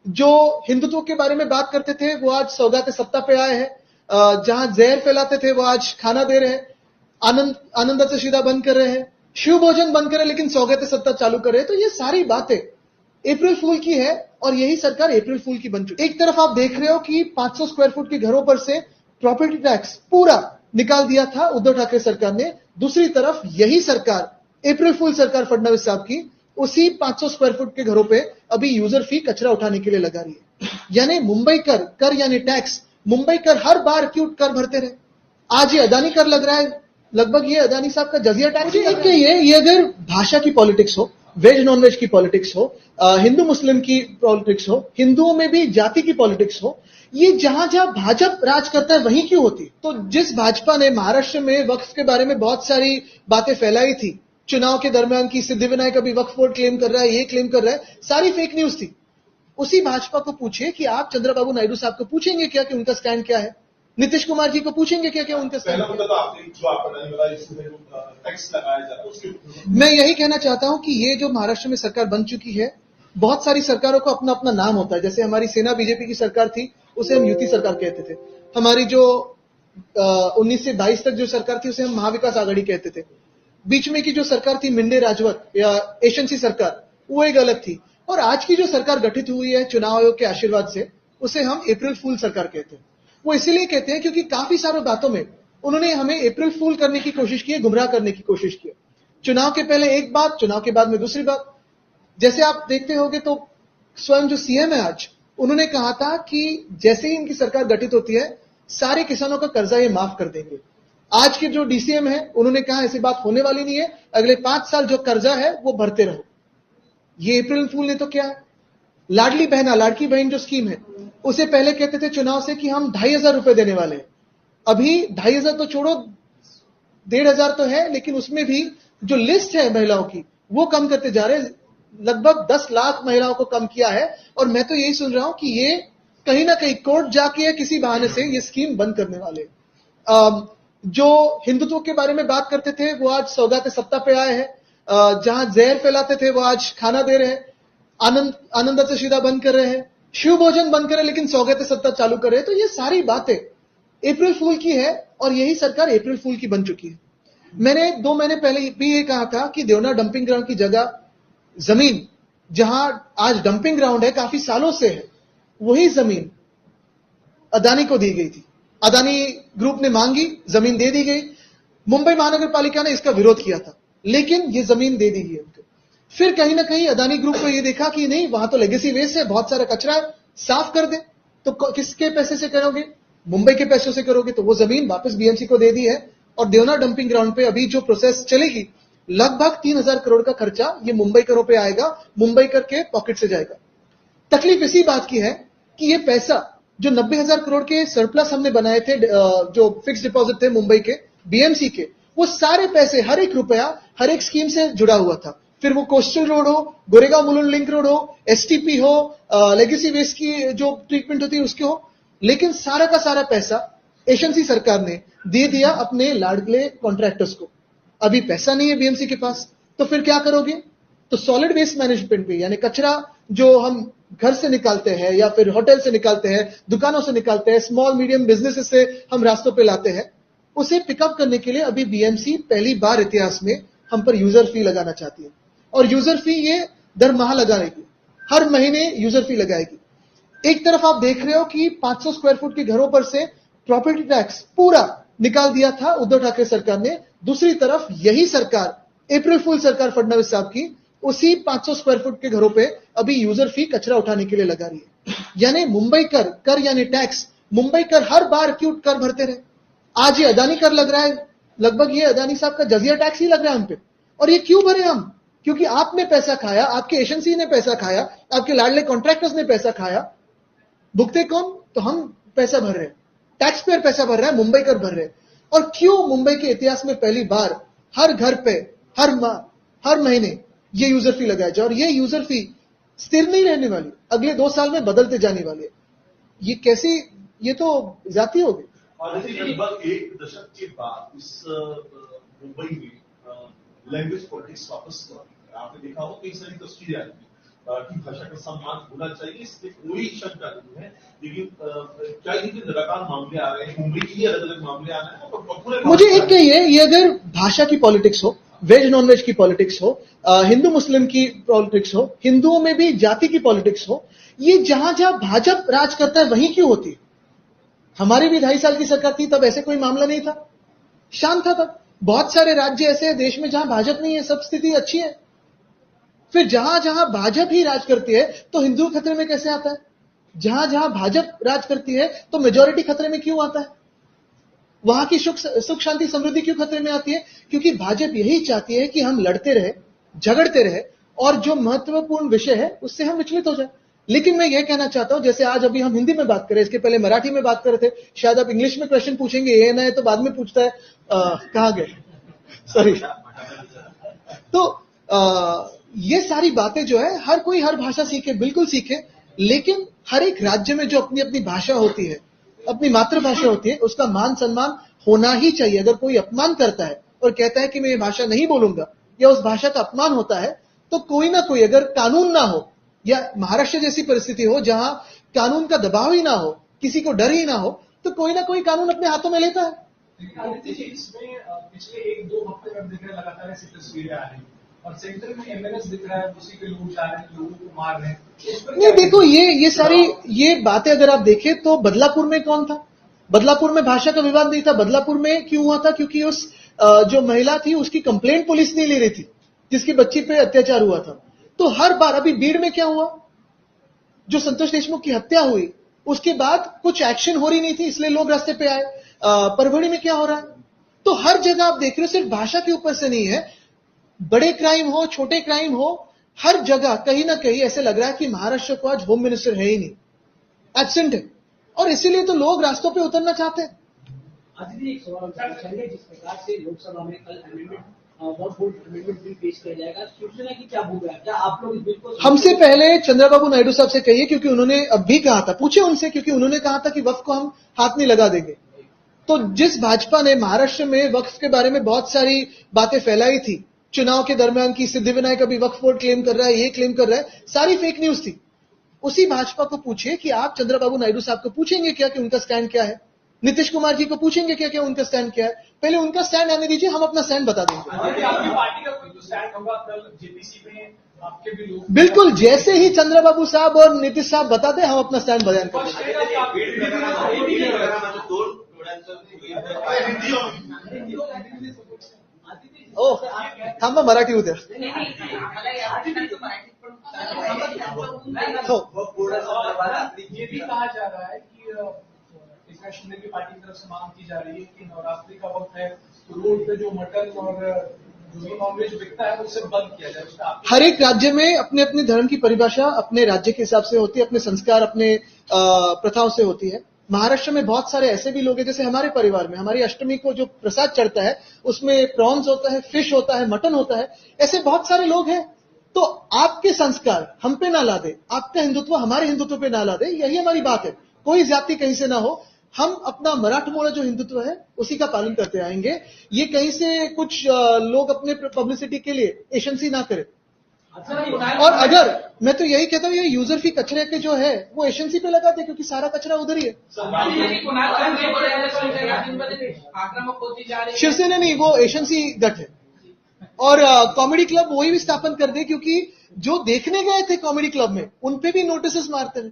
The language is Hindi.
जो हिंदुत्व के बारे में बात करते थे वो आज सौगाते सत्ता पे आए हैं, जहां जहर फैलाते थे वो आज खाना दे रहे हैं, आनंदाचे शिदा बंद कर रहे हैं, शिव भोजन बंद कर रहे हैं, लेकिन सौगाते सत्ता चालू कर रहे हैं। तो ये सारी बातें अप्रैल फूल की है और यही सरकार अप्रैल फूल की बन चुकी है। एक तरफ आप देख रहे हो कि 500 स्क्वायर फुट के घरों पर से प्रॉपर्टी टैक्स पूरा निकाल दिया था उद्धव ठाकरे सरकार ने। दूसरी तरफ यही सरकार अप्रैल फूल सरकार फडणवीस साहब की उसी 500 स्क्वायर फुट के घरों पे अभी यूजर फी कचरा उठाने के लिए लगा रही है। यानी मुंबई कर यानी टैक्स, मुंबई कर हर बार क्यों कर भरते रहे। आज ये अदानी कर लग रहा है, लगभग ये अदानी साहब का जजिया टैक्स ही है। ये अगर भाषा की पॉलिटिक्स हो, वेज नॉन वेज की पॉलिटिक्स हो, हिंदू मुस्लिम की पॉलिटिक्स हो, हिंदुओं में भी जाति की पॉलिटिक्स हो, ये जहां जहां भाजपा राज करता है वहीं क्यों होती। तो जिस भाजपा ने महाराष्ट्र में वक्फ के बारे में बहुत सारी बातें फैलाई थी चुनाव के दरमियान की, सिद्धिविनायक अभी वक्फ बोर्ड क्लेम कर रहा है, ये क्लेम कर रहा है, सारी फेक न्यूज थी। उसी भाजपा को पूछिए कि आप चंद्रबाबू नायडू साहब को पूछेंगे क्या कि उनका स्टैंड क्या है, नीतीश कुमार जी को पूछेंगे क्या क्या उनका स्टैंड। मैं यही कहना चाहता हूं कि ये जो महाराष्ट्र में सरकार बन चुकी है, बहुत सारी सरकारों को अपना अपना नाम होता है। जैसे हमारी सेना बीजेपी की सरकार थी, उसे हम युति सरकार कहते थे। हमारी जो 19 से 22 तक जो सरकार थी उसे हम महाविकास आघाड़ी कहते थे। बीच में की जो सरकार थी मिंडे राजवत या एशेंसी सरकार, वो एक अलग थी। और आज की जो सरकार गठित हुई है चुनाव आयोग के आशीर्वाद से, उसे हम अप्रैल फूल सरकार कहते हैं। वो इसीलिए कहते हैं क्योंकि काफी सारी बातों में उन्होंने हमें अप्रैल फूल करने की कोशिश की है, गुमराह करने की कोशिश की है। चुनाव के पहले एक बात, चुनाव के बाद में दूसरी बात। जैसे आप देखते होंगे तो स्वयं जो सीएम है आज, उन्होंने कहा था कि जैसे ही इनकी सरकार गठित होती है सारे किसानों का कर्जा ये माफ कर देंगे। आज के जो डीसीएम है उन्होंने कहा ऐसी बात होने वाली नहीं है, अगले 5 साल जो कर्जा है वो भरते रहो। ये अप्रैल फूल ने तो क्या है, लाडली बहना, लाड़की बहन जो स्कीम है, उसे पहले कहते थे चुनाव से कि हम 2,500 रुपए देने वाले हैं। अभी 2,500 तो छोड़ो, 1,500 तो है, लेकिन उसमें भी जो लिस्ट है महिलाओं की वो कम करते जा रहे हैं। लगभग 10 लाख महिलाओं को कम किया है। और मैं तो यही सुन रहा हूं कि ये कहीं ना कहीं कोर्ट जाके या किसी बहाने से ये स्कीम बंद करने वाले। जो हिंदुत्व के बारे में बात करते थे वो आज सौगाते सत्ता पे आए हैं, जहां जहर फैलाते थे वो आज खाना दे रहे हैं, आनंदाचे शिदा बंद कर रहे हैं, शिव भोजन बंद कर रहे हैं, लेकिन सौगाते सत्ता चालू कर रहे हैं। तो ये सारी बातें अप्रैल फूल की है और यही सरकार अप्रैल फूल की बन चुकी है। मैंने 2 महीने पहले भी ये कहा था कि देवना डंपिंग ग्राउंड की जगह जमीन जहां आज डंपिंग ग्राउंड है काफी सालों से है, वही जमीन अदानी को दी गई थी। अदानी ग्रुप ने मांगी, जमीन दे दी गई। मुंबई महानगर पालिका ने इसका विरोध किया था, लेकिन ये जमीन दे दी गई उनको। फिर कहीं ना कहीं अदानी ग्रुप को ये देखा कि नहीं, वहां तो लेगेसी वेस्ट है, बहुत सारा कचरा है, साफ कर दे। तो किसके पैसे से करोगे, मुंबई के पैसों से करोगे। तो वो जमीन वापस बीएमसी को दे दी है और देवना डंपिंग ग्राउंड पे अभी जो प्रोसेस चलेगी, लगभग 3,000 करोड़ का खर्चा ये मुंबई करों पे आएगा, मुंबई कर के पॉकेट से जाएगा। तकलीफ इसी बात की है कि ये पैसा जो 90,000 करोड़ के सरप्लस हमने बनाए थे, जो फिक्स डिपॉजिट थे मुंबई के बीएमसी के, वो सारे पैसे, हर एक रुपया हर एक स्कीम से जुड़ा हुआ था। फिर वो कोस्टल रोड हो, गोरेगांव मुलुंड लिंक रोड हो, एसटीपी हो, लेगेसी वेस्ट की जो ट्रीटमेंट होती है उसके हो, लेकिन सारा का सारा पैसा एशेंसी सरकार ने दे दिया अपने लाडले कॉन्ट्रैक्टर्स को। अभी पैसा नहीं है बीएमसी के पास, तो फिर क्या करोगे। तो सॉलिड वेस्ट मैनेजमेंट भी, यानी कचरा जो हम घर से निकालते हैं या फिर होटल से निकालते हैं, दुकानों से निकालते हैं, स्मॉल मीडियम बिजनेसेस से हम रास्तों पे लाते हैं, उसे पिकअप करने के लिए अभी बीएमसी पहली बार इतिहास में हम पर यूजर फी लगाना चाहती है। और यूजर फी ये दर माह लगाएगी, हर महीने यूजर फी लगाएगी। एक तरफ आप देख रहे हो कि 500 स्क्वायर फुट के घरों पर से प्रॉपर्टी टैक्स पूरा निकाल दिया था उद्धव ठाकरे सरकार ने। दूसरी तरफ यही सरकार अप्रैल फूल सरकार फडणवीस साहब की उसी 500 स्क्वायर फुट के घरों पे अभी यूजर फी कचरा उठाने के लिए लगा रही है। यानी मुंबई कर यानी टैक्स, मुंबई कर हर बार क्यों कर भरते रहे। आज ये अदानी कर लग रहा है, लगभग ये अदानी साहब का जजिया टैक्स ही लग रहा है हम पे। और ये क्यों भरे हम, क्योंकि आपने पैसा खाया, आपके एजेंसी ने पैसा खाया, आपके लाडले कॉन्ट्रैक्टर्स ने पैसा खाया। भुगते कौन, तो हम पैसा भर रहे हैं, टैक्स पेयर पैसा भर रहा है, मुंबई कर भर रहे हैं। और क्यों मुंबई के इतिहास में पहली बार हर घर पे हर माह हर महीने ये यूजर फी लगाया जाए। और ये यूजर फी स्थिर नहीं रहने वाली, अगले 2 साल में बदलते जाने वाली है। ये कैसी, ये तो जाती होगी। और लगभग 1 दशक के बाद इस मुंबई में लैंग्वेज पॉलिटिक्स वापस आपने देखा हो, कई सारी तस्वीरें आई की भाषा का सम्मान होना चाहिए, इसमें कोई शंका नहीं है। लेकिन क्या ये लगातार मामले आ रहे हैं, उम्र की अलग अलग मामले आ रहे हैं, तो मुझे एक कहिए, ये अगर भाषा की पॉलिटिक्स हो, वेज नॉन वेज की पॉलिटिक्स हो, हिंदू मुस्लिम की पॉलिटिक्स हो, हिंदुओं में भी जाति की पॉलिटिक्स हो, ये जहां जहां भाजपा राज करता है वहीं क्यों होती है? हमारी भी 2.5 साल की सरकार थी, तब ऐसे कोई मामला नहीं था, शांत था तब। बहुत सारे राज्य ऐसे हैं देश में जहां भाजपा नहीं है, सब स्थिति अच्छी है। फिर जहां जहां भाजपा ही राज करती है तो हिंदू खतरे में कैसे आता है? जहां जहां भाजपा राज करती है तो मेजॉरिटी खतरे में क्यों आता है? वहां की सुख शांति समृद्धि क्यों खतरे में आती है? क्योंकि भाजपा यही चाहती है कि हम लड़ते रहे, झगड़ते रहे और जो महत्वपूर्ण विषय है उससे हम विचलित हो जाए। लेकिन मैं यह कहना चाहता हूं, जैसे आज अभी हम हिंदी में बात करें, इसके पहले मराठी में बात कर रहे थे, शायद आप इंग्लिश में क्वेश्चन पूछेंगे, ये ना है तो बाद में पूछता है कहां गए, सॉरी। तो ये सारी बातें जो है हर कोई हर भाषा सीखे, बिल्कुल सीखे, लेकिन हर एक राज्य में जो अपनी अपनी भाषा होती है, अपनी मातृभाषा होती है, उसका मान सम्मान होना ही चाहिए। अगर कोई अपमान करता है और कहता है कि मैं ये भाषा नहीं बोलूंगा या उस भाषा का अपमान होता है, तो कोई ना कोई, अगर कानून ना हो या महाराष्ट्र जैसी परिस्थिति हो जहां कानून का दबाव ही ना हो, किसी को डर ही ना हो, तो कोई ना कोई कानून अपने हाथों में लेता है। आदित्य जी, इसमें पिछले 1-2 हफ्ते में दिख रहे लगातार ऐसी तस्वीरें आ रही और सेंटर में एमएनएस दिख रहा है, उसी के लोग जा रहे हैं, लोगों को मार रहे हैं। नहीं, देखो ये सारी ये बातें अगर आप देखें तो बदलापुर में कौन था? बदलापुर में भाषा का विवाद नहीं था। बदलापुर में क्यों हुआ था? क्योंकि उस जो महिला थी उसकी कंप्लेंट पुलिस नहीं ले रही थी, जिसकी बच्ची पे अत्याचार हुआ था। तो हर बार, अभी बीड़ में क्या हुआ, जो संतोष देशमुख की हत्या हुई उसके बाद कुछ एक्शन हो रही नहीं थी, इसलिए लोग रास्ते पे आए। परभणी में क्या हो रहा है? तो हर जगह आप देख रहे हो, सिर्फ भाषा के ऊपर से नहीं है, बड़े क्राइम हो, छोटे क्राइम हो, हर जगह कहीं ना कहीं ऐसे लग रहा है कि महाराष्ट्र को आज होम मिनिस्टर है ही नहीं, एब्सेंट है, और इसीलिए तो लोग रास्तों पे उतरना चाहते हैं। आदित्य, एक सवाल पूछेंगे, जिस प्रकार से लोकसभा में कल अमेंडमेंट बिल पेश किया जाएगा, शिवसेना की क्या भूमिका है? क्या आप लोग इस बिल को हमसे पहले चंद्रबाबू नायडू साहब से कहिए, क्योंकि उन्होंने अब भी कहा था, पूछे उनसे, क्योंकि उन्होंने कहा था कि वक्फ को हम हाथ नहीं लगा देंगे। तो जिस भाजपा ने महाराष्ट्र में वक्फ के बारे में बहुत सारी बातें फैलाई थी, चुनाव के दरमियान की सिद्धिविनायक अभी वक्फ बोर्ड क्लेम कर रहा है, ये क्लेम कर रहा है, सारी फेक न्यूज थी। उसी भाजपा को पूछिए कि आप चंद्रबाबू नायडू साहब को पूछेंगे क्या कि उनका स्टैंड क्या है? नीतीश कुमार जी को पूछेंगे क्या क्या उनका स्टैंड क्या है? पहले उनका स्टैंड आने दीजिए, हम अपना स्टैंड बता देंगे। आपकी पार्टी का कोई स्टैंड होगा कल जेपीसी में, आपके भी लोग? बिल्कुल, जैसे ही चंद्रबाबू साहब और नीतीश साहब बता दें, हम अपना स्टैंड बयान कर देंगे। ओ थांबा, मराठी उद्या हो। ये भी कहा जा रहा है कि एकनाथ शिंदे की पार्टी की तरफ से मांग की जा रही है कि नवरात्रि का वक्त है, तो रोड पे जो मटन और जो नॉनवेज बिकता है उसे बंद किया जाए। हर एक राज्य में अपने अपने धर्म की परिभाषा अपने राज्य के हिसाब से होती है, अपने संस्कार, अपने प्रथाओं से होती है। महाराष्ट्र में बहुत सारे ऐसे भी लोग हैं, जैसे हमारे परिवार में हमारी अष्टमी को जो प्रसाद चढ़ता है उसमें प्रॉन्स होता है, फिश होता है, मटन होता है, ऐसे बहुत सारे लोग हैं। तो आपके संस्कार हम पे ना ला दे, आपका हिंदुत्व हमारे हिंदुत्व पे ना ला दे, यही हमारी बात है। कोई जाति कहीं से ना हो, हम अपना मराठमोड़ा जो हिंदुत्व है उसी का पालन करते आएंगे। ये कहीं से कुछ लोग अपने पब्लिसिटी के लिए एशंसी ना करें। और अगर मैं तो यही कहता हूं, ये यूजर फी कचरे के जो है वो एशंसी पे लगा दे, क्योंकि सारा कचरा उधर ही है। शिवसेना नहीं, वो एशंसी गठ है। और कॉमेडी क्लब वही भी स्थापन कर दे, क्योंकि जो देखने गए थे कॉमेडी क्लब में उन पे भी नोटिस मारते हैं।